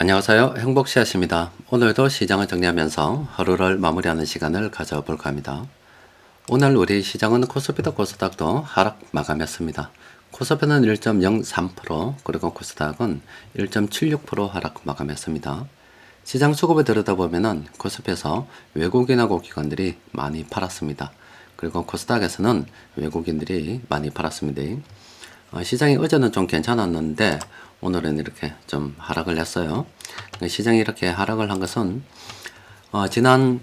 안녕하세요. 행복씨앗입니다. 오늘도 시장을 정리하면서 하루를 마무리하는 시간을 가져볼까 합니다. 오늘 우리 시장은 코스피도 코스닥도 하락 마감했습니다. 코스피는 1.03%, 그리고 코스닥은 1.76% 하락 마감했습니다. 시장 수급을 들여다보면 코스피에서 외국인하고 기관들이 많이 팔았습니다. 그리고 코스닥에서는 외국인들이 많이 팔았습니다. 시장이 어제는 좀 괜찮았는데 오늘은 이렇게 좀 하락을 했어요. 시장이 이렇게 하락을 한 것은 지난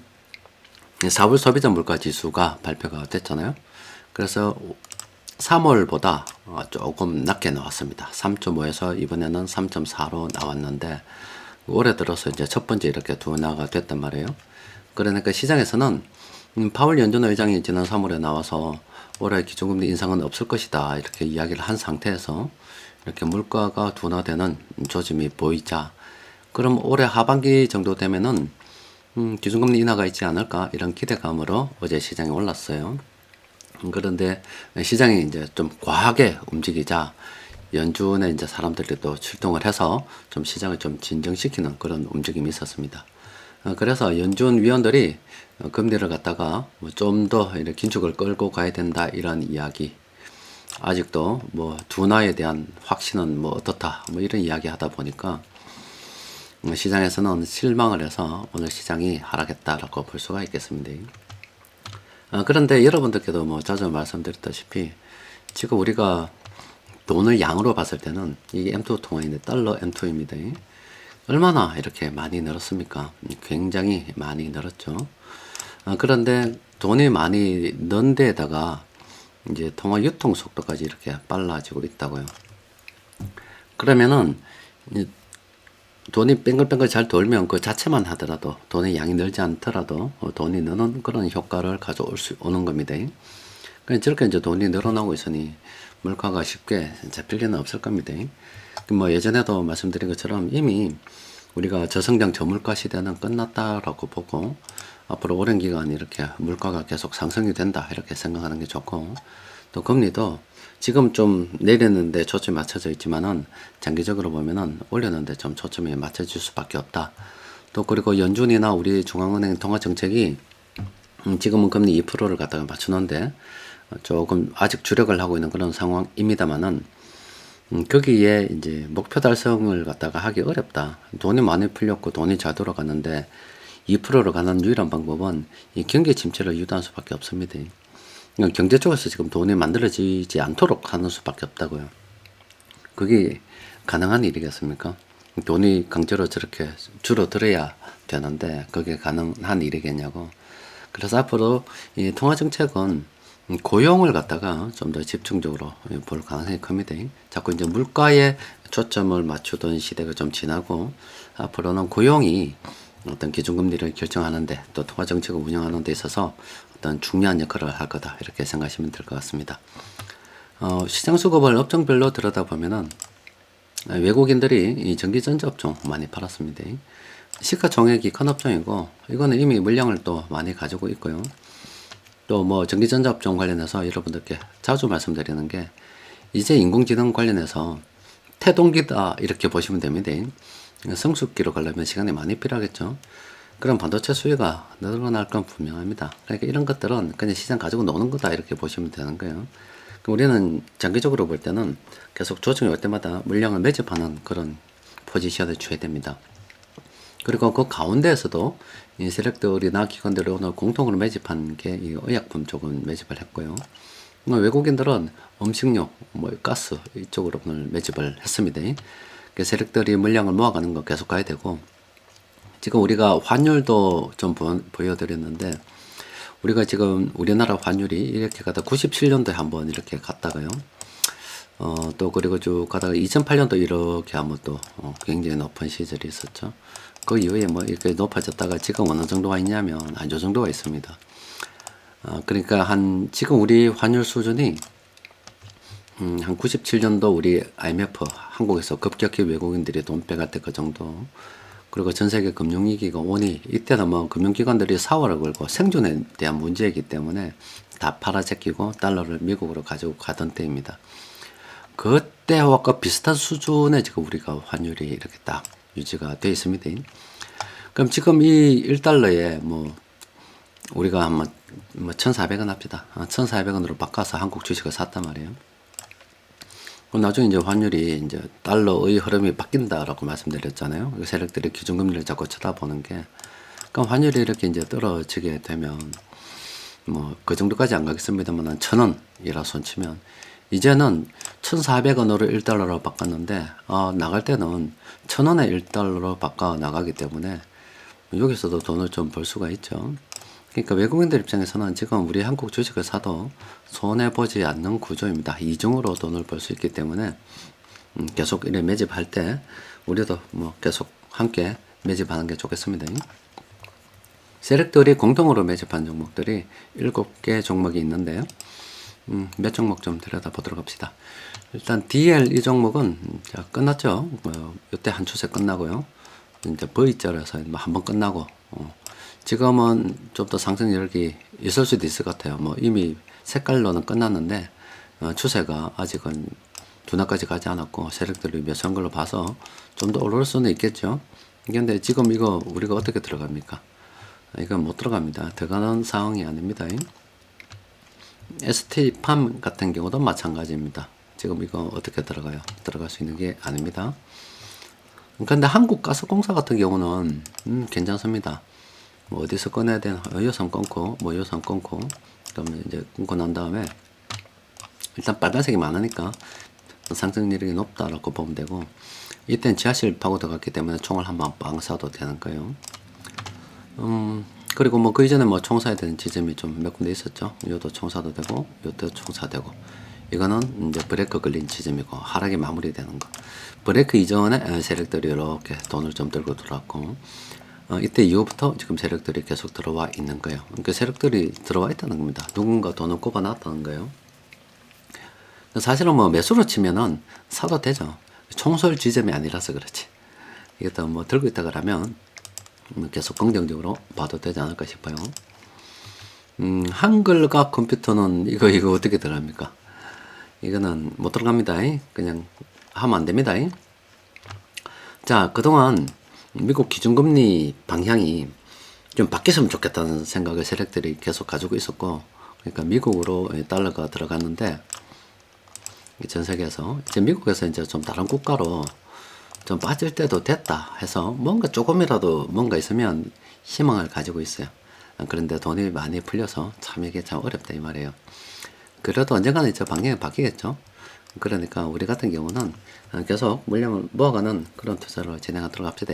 4월 소비자 물가 지수가 발표가 됐잖아요. 그래서 3월보다 조금 낮게 나왔습니다. 3.5에서 이번에는 3.4로 나왔는데 올해 들어서 이제 첫 번째 이렇게 둔화가 됐단 말이에요. 그러니까 시장에서는 파월 연준 의장이 지난 3월에 나와서 올해 기준금리 인상은 없을 것이다 이렇게 이야기를 한 상태에서 이렇게 물가가 둔화되는 조짐이 보이자, 그럼 올해 하반기 정도 되면은 기준금리 인하가 있지 않을까 이런 기대감으로 어제 시장이 올랐어요. 그런데 시장이 이제 좀 과하게 움직이자 연준에 이제 사람들이 또 출동을 해서 좀 시장을 좀 진정시키는 그런 움직임이 있었습니다. 그래서 연준 위원들이 금리를 갖다가 좀 더 긴축을 끌고 가야 된다 이런 이야기, 아직도 뭐 둔화에 대한 확신은 뭐 어떻다 뭐 이런 이야기 하다 보니까 시장에서는 실망을 해서 오늘 시장이 하락했다라고 볼 수가 있겠습니다. 그런데 여러분들께도 뭐 자주 말씀드렸다시피 지금 우리가 돈을 양으로 봤을 때는 이게 M2 통화인데 달러 M2입니다. 얼마나 이렇게 많이 늘었습니까? 굉장히 많이 늘었죠. 그런데 돈이 많이 는 데에다가 이제 통화 유통 속도까지 이렇게 빨라지고 있다고요. 그러면은 돈이 뱅글뱅글 잘 돌면 그 자체만 하더라도 돈의 양이 늘지 않더라도 돈이 느는 그런 효과를 가져올 수 오는 겁니다. 그러니까 저렇게 이제 돈이 늘어나고 있으니 물가가 쉽게 잡힐 리는 없을 겁니다. 뭐 예전에도 말씀드린 것처럼 이미 우리가 저성장 저물가 시대는 끝났다라고 보고 앞으로 오랜 기간 이렇게 물가가 계속 상승이 된다 이렇게 생각하는 게 좋고, 또 금리도 지금 좀 내렸는데 초점이 맞춰져 있지만은 장기적으로 보면은 올렸는데 좀 초점이 맞춰질 수밖에 없다. 또 그리고 연준이나 우리 중앙은행 통화 정책이 지금은 금리 2%를 갖다가 맞추는데 조금 아직 주력을 하고 있는 그런 상황입니다만은 거기에 이제 목표 달성을 갖다가 하기 어렵다. 돈이 많이 풀렸고 돈이 잘 돌아가는데 2%로 가는 유일한 방법은 이 경기 침체를 유도할 수밖에 없습니다. 경제 쪽에서 지금 돈이 만들어지지 않도록 하는 수밖에 없다고요. 그게 가능한 일이겠습니까? 돈이 강제로 저렇게 줄어들어야 되는데 그게 가능한 일이겠냐고. 그래서 앞으로 이 통화정책은 고용을 갖다가 좀 더 집중적으로 볼 가능성이 큽니다. 자꾸 이제 물가에 초점을 맞추던 시대가 좀 지나고 앞으로는 고용이 어떤 기준금리를 결정하는데 또 통화정책을 운영하는 데 있어서 어떤 중요한 역할을 할 거다 이렇게 생각하시면 될 것 같습니다. 시장 수급을 업종별로 들여다보면은 외국인들이 이 전기전자 업종 많이 팔았습니다. 시가총액이 큰 업종이고 이거는 이미 물량을 또 많이 가지고 있고요. 또 뭐 전기전자 업종 관련해서 여러분들께 자주 말씀드리는 게 이제 인공지능 관련해서 태동기다 이렇게 보시면 됩니다. 성숙기로 가려면 시간이 많이 필요하겠죠. 그럼 반도체 수요가 늘어날 건 분명합니다. 그러니까 이런 것들은 그냥 시장 가지고 노는 거다 이렇게 보시면 되는 거예요. 우리는 장기적으로 볼 때는 계속 조정이 올 때마다 물량을 매집하는 그런 포지션을 취해야 됩니다. 그리고 그 가운데에서도 이 세력들이나 기관들이 오늘 공통으로 매집한 게 이 의약품 쪽은 매집을 했고요. 외국인들은 음식료, 뭐 가스 이쪽으로 오늘 매집을 했습니다. 세력들이 물량을 모아가는 거 계속 가야 되고, 지금 우리가 환율도 좀 보여드렸는데 우리가 지금 우리나라 환율이 이렇게 가다 97년도에 한번 이렇게 갔다가요. 또 그리고 쭉 가다가 2008년도 이렇게 한번 또 굉장히 높은 시절이 있었죠. 그 이후에 뭐 이렇게 높아졌다가 지금 어느 정도가 있냐면 한 요 정도가 있습니다. 그러니까 지금 우리 환율 수준이 한 97년도 우리 IMF 한국에서 급격히 외국인들이 돈 빼갈 때 그 정도. 그리고 전 세계 금융위기가 오니 이때는 뭐 금융기관들이 사활을 걸고 생존에 대한 문제이기 때문에 다 팔아제끼고 달러를 미국으로 가지고 가던 때입니다. 그때와 비슷한 수준의 지금 우리가 환율이 이렇게 딱 유지가 되어 있습니다. 그럼 지금 이 1달러에 뭐 우리가 한번 뭐 1,400원 합시다. 1,400원으로 바꿔서 한국 주식을 샀단 말이에요. 그럼 나중에 이제 환율이 이제 달러의 흐름이 바뀐다라고 말씀드렸잖아요. 세력들이 기준금리를 자꾸 쳐다보는 게. 그럼 환율이 이렇게 이제 떨어지게 되면 뭐 그 정도까지 안 가겠습니다만 1,000원이라 손치면 이제는 1,400원으로 1달러로 바꿨는데 나갈 때는 1,000원에 1달러로 바꿔 나가기 때문에 여기서도 돈을 좀 벌 수가 있죠. 그러니까 외국인들 입장에서는 지금 우리 한국 주식을 사도 손해보지 않는 구조입니다. 이중으로 돈을 벌 수 있기 때문에 계속 이래 매집할 때 우리도 뭐 계속 함께 매집하는 게 좋겠습니다. 세력들이 공동으로 매집한 종목들이 7개 종목이 있는데요. 몇 종목 좀 들여다보도록 합시다. 일단 DL 이 종목은 끝났죠. 이때 한 추세 끝나고요. 이제 V자라서 뭐 한번 끝나고 지금은 좀 더 상승 여력이 있을 수도 있을 것 같아요. 뭐 이미 색깔로는 끝났는데 추세가 아직은 둔화까지 가지 않았고 세력들이 매수한 걸로 봐서 좀 더 오를 수는 있겠죠. 근데 지금 이거 우리가 어떻게 들어갑니까? 이건 못 들어갑니다. 들어가는 상황이 아닙니다. ST팜 같은 경우도 마찬가지입니다. 지금 이거 어떻게 들어가요? 들어갈 수 있는 게 아닙니다. 근데 한국가스공사 같은 경우는 괜찮습니다. 뭐 어디서 꺼내야 되나? 요선 끊고 뭐 요선 끊고 그러면 이제 끊고 난 다음에 일단 빨간색이 많으니까 상승 여력이 높다라고 보면 되고 이때는 지하실 파고 들어갔기 때문에 총을 한번 빵 쏴도 되는 거예요. 그리고 뭐 그 이전에 뭐 총사야 되는 지점이 좀 몇 군데 있었죠. 요도 총사도 되고 요도 총사되고 이거는 이제 브레이크 걸린 지점이고 하락이 마무리되는 거. 브레이크 이전에 세력들이 이렇게 돈을 좀 들고 들어왔고 이때 이후부터 지금 세력들이 계속 들어와 있는 거예요. 그러니까 세력들이 들어와 있다는 겁니다. 누군가 돈을 꼽아놨다는 거예요. 사실은 뭐 매수로 치면은 사도 되죠. 총설 지점이 아니라서 그렇지. 이게 또 뭐 들고 있다 그러면 계속 긍정적으로 봐도 되지 않을까 싶어요. 한글과 컴퓨터는 이거 어떻게 들어갑니까? 이거는 못 들어갑니다. 그냥 하면 안 됩니다. 자, 그동안 미국 기준금리 방향이 좀 바뀌었으면 좋겠다는 생각을 세력들이 계속 가지고 있었고, 그러니까 미국으로 달러가 들어갔는데, 전 세계에서, 이제 미국에서 이제 좀 다른 국가로 좀 빠질 때도 됐다 해서 뭔가 조금이라도 뭔가 있으면 희망을 가지고 있어요. 그런데 돈이 많이 풀려서 참 이게 참 어렵다 이 말이에요. 그래도 언젠가는 이제 방향이 바뀌겠죠. 그러니까 우리 같은 경우는 계속 물량을 모아가는 그런 투자를 진행하도록 합시다.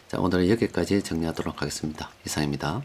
자, 오늘은 여기까지 정리하도록 하겠습니다. 이상입니다.